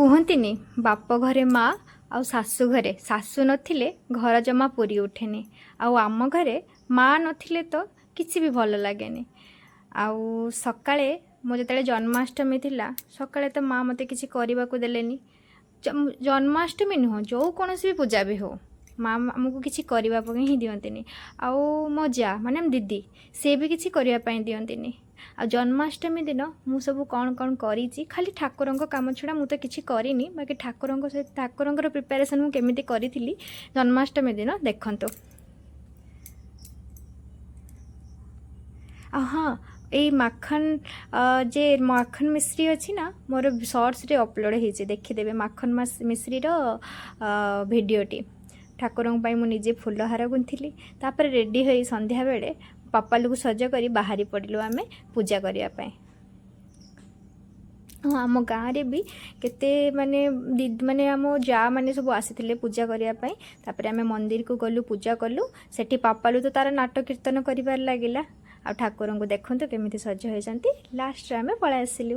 କୁହନ୍ତିନି ବାପ ଘରେ ମା ଆଉ ଶାଶୁ ଘରେ ଶାଶୁ ନଥିଲେ ଘର ଜମା ପୁରୀ ଉଠେନି। ଆଉ ଆମ ଘରେ ମା ନଥିଲେ ତ କିଛି ବି ଭଲ ଲାଗେନି। ଆଉ ସକାଳେ ମୋ ଯେତେବେଳେ ଜନ୍ମାଷ୍ଟମୀ ଥିଲା ସକାଳେ ତ ମା ମୋତେ କିଛି କରିବାକୁ ଦେଲେନି। ଜନ୍ମାଷ୍ଟମୀ ନୁହଁ, ଯେଉଁ କୌଣସି ବି ପୂଜା ବି ହଉ ମା ଆମକୁ କିଛି କରିବା ପାଇଁ ହିଁ ଦିଅନ୍ତିନି। ଆଉ ମୋ ଯା ମାନେ ଦିଦି ସେ ବି କିଛି କରିବା ପାଇଁ ଦିଅନ୍ତିନି। ଆଉ ଜନ୍ମାଷ୍ଟମୀ ଦିନ ମୁଁ ସବୁ କ'ଣ କ'ଣ କରିଛି, ଖାଲି ଠାକୁରଙ୍କ କାମ ଛଡ଼ା ମୁଁ ତ କିଛି କରିନି। ବାକି ଠାକୁରଙ୍କର ପ୍ରିପାରେସନ୍ ମୁଁ କେମିତି କରିଥିଲି ଜନ୍ମାଷ୍ଟମୀ ଦିନ ଦେଖନ୍ତୁ। ଆଉ ହଁ, ଏଇ ମାଖନ ମିଶ୍ରି ଅଛି ନା, ମୋର ସର୍ଟସରେ ଅପଲୋଡ଼ ହେଇଛି, ଦେଖିଦେବେ ମାଖନ ମିଶ୍ରିର ଭିଡ଼ିଓଟି। ଠାକୁରଙ୍କ ପାଇଁ ମୁଁ ନିଜେ ଫୁଲହାର ଗୁନ୍ଥିଲି। ତାପରେ ରେଡ଼ି ହୋଇ ସନ୍ଧ୍ୟାବେଳେ ପାପାଲୁକୁ ସଜ କରି ବାହାରି ପଡ଼ିଲୁ ଆମେ ପୂଜା କରିବା ପାଇଁ। ହଁ, ଆମ ଗାଁରେ ବି କେତେ ମାନେ ଆମ ଯା ମାନେ ସବୁ ଆସିଥିଲେ ପୂଜା କରିବା ପାଇଁ। ତାପରେ ଆମେ ମନ୍ଦିରକୁ ଗଲୁ, ପୂଜା କଲୁ। ସେଠି ପାପାଲୁ ତ ତାର ନାଟ କୀର୍ତ୍ତନ କରିବାରେ ଲାଗିଲା। ଆଉ ଠାକୁରଙ୍କୁ ଦେଖନ୍ତୁ କେମିତି ସଜ ହୋଇଛନ୍ତି। ଲାଷ୍ଟରେ ଆମେ ପଳାଇ ଆସିଲୁ।